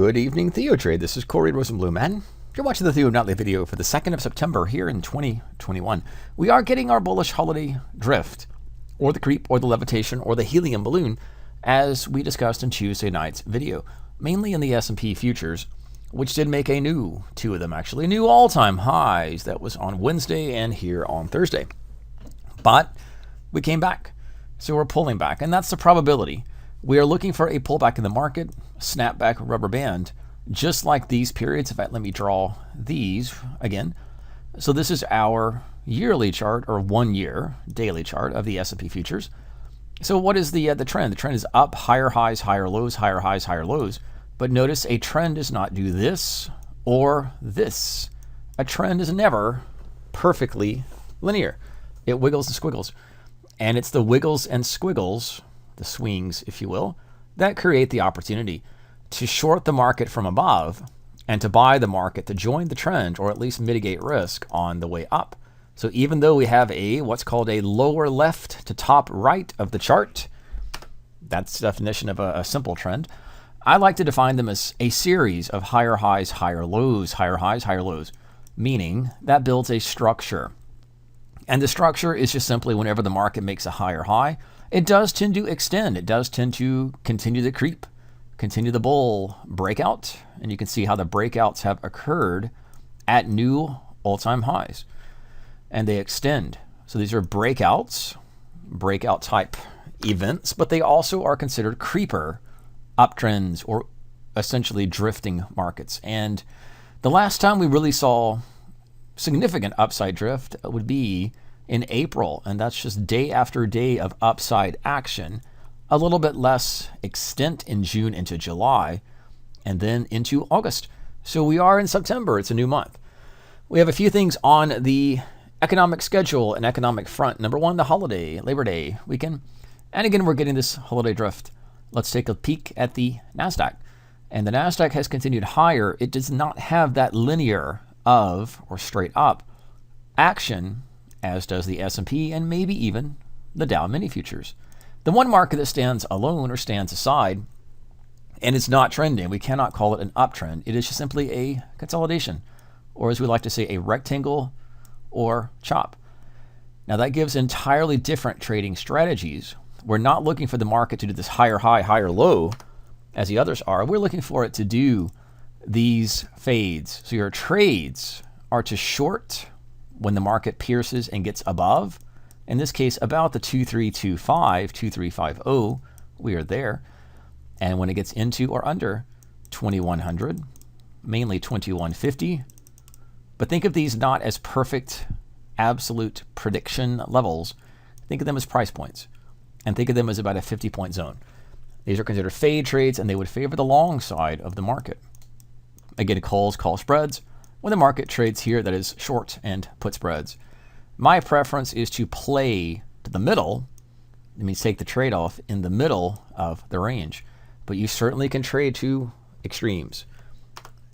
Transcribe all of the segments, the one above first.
Good evening, TheoTrade. This is Corey Rosenblum, and you're watching the Theo Nightly video for the 2nd of September here in 2021. We are getting our bullish holiday drift, or the creep, or the levitation, or the helium balloon, as we discussed in Tuesday night's video, mainly in the S&P futures, which did make two of them actually, new all-time highs. That was on Wednesday and here on Thursday. But we came back, so we're pulling back, and that's the probability. We are looking for a pullback in the market, snapback rubber band, just like these periods. In fact, let me draw these again. So this is our yearly chart, or 1 year daily chart of the S&P futures. So what is the trend? The trend is up, higher highs, higher lows, higher highs, higher lows. But notice a trend does not do this or this. A trend is never perfectly linear. It wiggles and squiggles. And it's the wiggles and squiggles, the swings, if you will, that create the opportunity to short the market from above and to buy the market to join the trend, or at least mitigate risk on the way up. So even though we have what's called a lower left to top right of the chart, that's the definition of a simple trend. I like to define them as a series of higher highs, higher lows, higher highs, higher lows, meaning that builds a structure. And the structure is just simply whenever the market makes a higher high, it does tend to extend. It does tend to continue the creep, continue the bull breakout. And you can see how the breakouts have occurred at new all-time highs. And they extend. So these are breakouts, breakout type events, but they also are considered creeper uptrends, or essentially drifting markets. And the last time we really saw significant upside drift would be in April, and that's just day after day of upside action. A little bit less extent in June into July, and then into August. So we are in September. It's a new month. We have a few things on the economic schedule and economic front. Number one, the holiday, Labor Day weekend. And again, we're getting this holiday drift. Let's take a peek at the Nasdaq. And the Nasdaq has continued higher. It does not have that linear of, or straight up, action as does the S&P and maybe even the Dow mini futures. The one market that stands alone or stands aside and it's not trending, we cannot call it an uptrend. It is just simply a consolidation, or as we like to say, a rectangle or chop. Now that gives entirely different trading strategies. We're not looking for the market to do this higher high, higher low as the others are. We're looking for it to do these fades. So your trades are to short when the market pierces and gets above. In this case, about the 2325, 2350, we are there. And when it gets into or under 2100, mainly 2150. But think of these not as perfect, absolute prediction levels. Think of them as price points. And think of them as about a 50-point zone. These are considered fade trades, and they would favor the long side of the market. Again, calls, call spreads. When the market trades here, that is short and put spreads. My preference is to play to the middle. That means take the trade-off in the middle of the range. But you certainly can trade to extremes.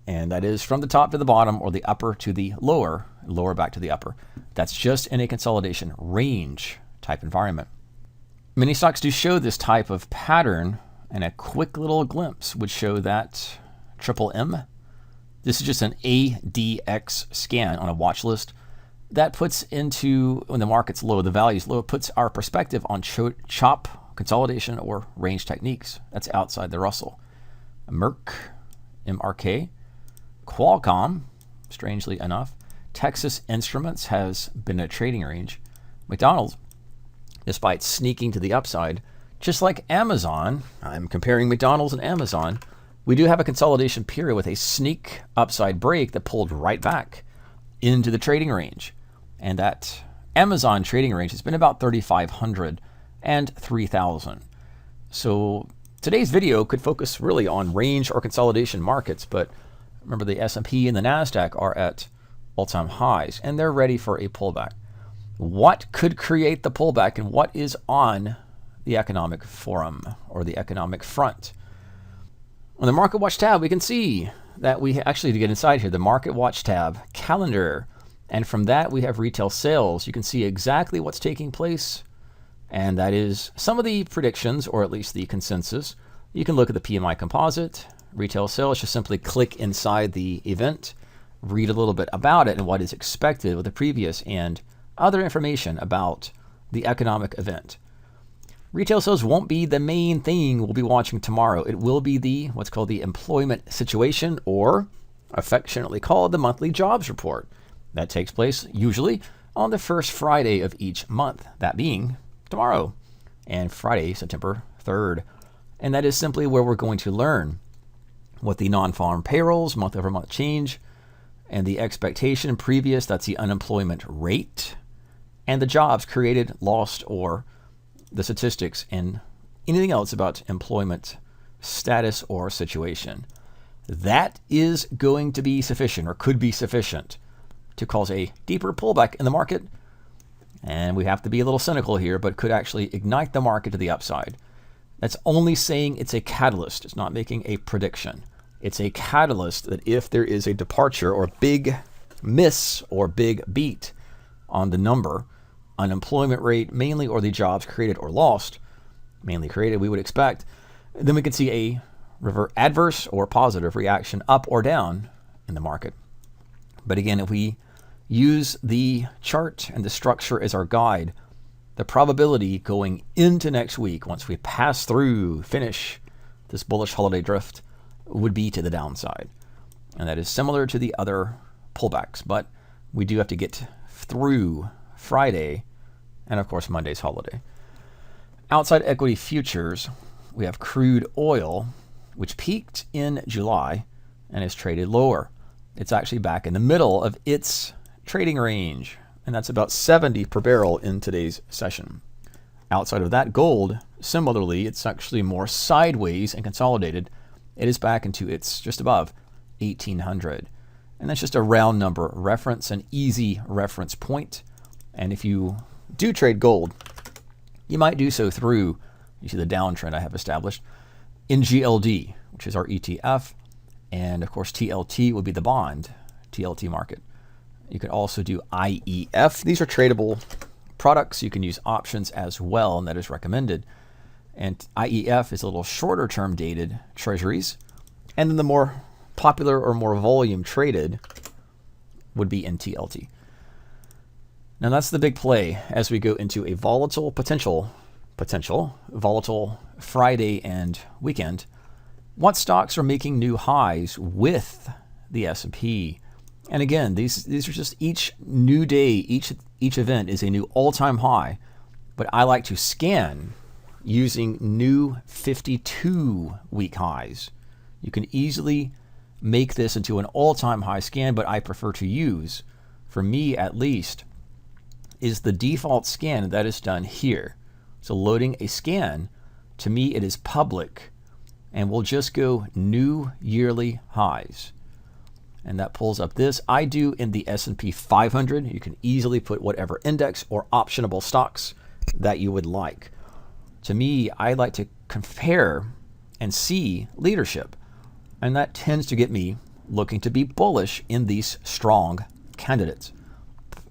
And that is from the top to the bottom, or the upper to the lower, lower back to the upper. That's just in a consolidation range type environment. Many stocks do show this type of pattern, and a quick little glimpse would show that triple M. This is just an ADX scan on a watch list that puts into, when the market's low, the value's low, it puts our perspective on chop, consolidation, or range techniques. That's outside the Russell. Merck, MRK, Qualcomm, strangely enough, Texas Instruments has been a trading range. McDonald's, despite sneaking to the upside, just like Amazon, I'm comparing McDonald's and Amazon, we do have a consolidation period with a sneak upside break that pulled right back into the trading range. And that Amazon trading range has been about 3,500 and 3,000. So today's video could focus really on range or consolidation markets, but remember the S&P and the Nasdaq are at all-time highs, and they're ready for a pullback. What could create the pullback, and what is on the economic forum or the economic front? On the Market Watch tab, we can see that we actually, to get inside here, the Market Watch tab, calendar, and from that we have retail sales. You can see exactly what's taking place, and that is some of the predictions, or at least the consensus. You can look at the PMI composite, Retail sales, just simply click inside the event, read a little bit about it and what is expected with the previous and other information about the economic event. Retail sales won't be the main thing we'll be watching tomorrow. It will be the what's called the employment situation, or affectionately called the monthly jobs report. That takes place usually on the first Friday of each month, that being tomorrow and Friday, September 3rd. And that is simply where we're going to learn what the non-farm payrolls, month-over-month change, and the expectation previous, that's the unemployment rate, and the jobs created, lost, or the statistics, and anything else about employment status or situation. That is going to be sufficient, or could be sufficient, to cause a deeper pullback in the market. And we have to be a little cynical here, but could actually ignite the market to the upside. That's only saying it's a catalyst. It's not making a prediction. It's a catalyst that if there is a departure or big miss or big beat on the number, unemployment rate mainly, or the jobs created or lost, mainly created, we would expect, then we could see a adverse or positive reaction up or down in the market. But again, if we use the chart and the structure as our guide, the probability going into next week, once we pass through, finish this bullish holiday drift, would be to the downside. And that is similar to the other pullbacks, but we do have to get through Friday and of course Monday's holiday. Outside equity futures, we have crude oil, which peaked in July and is traded lower. It's actually back in the middle of its trading range, and that's about 70 per barrel in today's session. Outside of that, gold, similarly, it's actually more sideways and consolidated. It is back into its just above 1800. And that's just a round number reference, an easy reference point. And if you do trade gold, you might do so through, you see the downtrend I have established, in GLD, which is our ETF. And of course, TLT would be the bond, TLT market. You could also do IEF. These are tradable products. You can use options as well, and that is recommended. And IEF is a little shorter term dated treasuries. And then the more popular or more volume traded would be in TLT. Now that's the big play as we go into a volatile, potential volatile Friday and weekend. What stocks are making new highs with the S&P? And again, these are just each new day, each event is a new all-time high. But I like to scan using new 52-week highs. You can easily make this into an all-time high scan, but I prefer to use, for me at least, is the default scan that is done here. So loading a scan, to me it is public, and we'll just go new yearly highs. And that pulls up this. I do in the S&P 500. You can easily put whatever index or optionable stocks that you would like. To me, I like to compare and see leadership. And that tends to get me looking to be bullish in these strong candidates.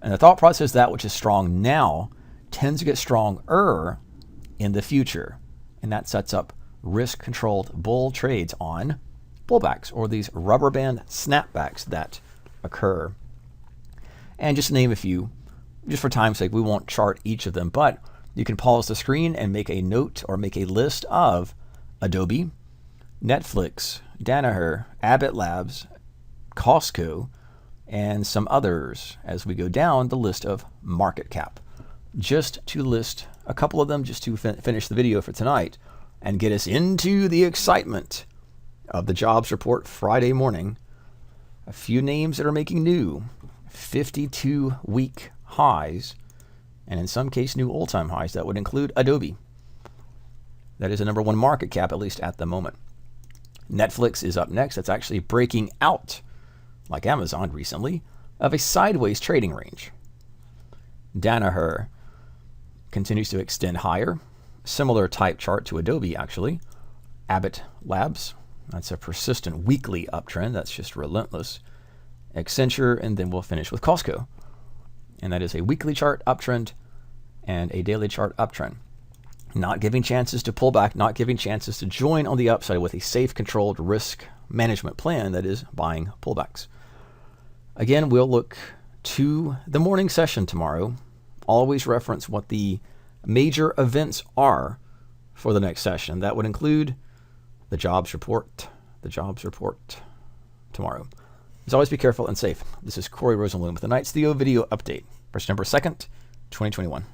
And the thought process, that which is strong now tends to get stronger in the future. And that sets up risk-controlled bull trades on pullbacks, or these rubber band snapbacks that occur. And just to name a few, just for time's sake, we won't chart each of them, but you can pause the screen and make a note or make a list of Adobe, Netflix, Danaher, Abbott Labs, Costco, and some others as we go down the list of market cap. Just to list a couple of them, just to finish the video for tonight and get us into the excitement of the jobs report Friday morning. A few names that are making new 52-week highs, and in some case new all-time highs. That would include Adobe. That is the number one market cap, at least at the moment. Netflix is up next. That's actually breaking out, like Amazon recently, of a sideways trading range. Danaher continues to extend higher. Similar type chart to Adobe, actually. Abbott Labs, that's a persistent weekly uptrend. That's just relentless. Accenture, and then we'll finish with Costco. And that is a weekly chart uptrend and a daily chart uptrend. Not giving chances to pull back, not giving chances to join on the upside with a safe, controlled, risk management plan that is buying pullbacks. Again, we'll look to the morning session tomorrow. Always reference what the major events are for the next session. That would include the jobs report tomorrow. As always, be careful and safe. This is Corey Rosenblum with tonight's Theo video update for September 2nd, 2021.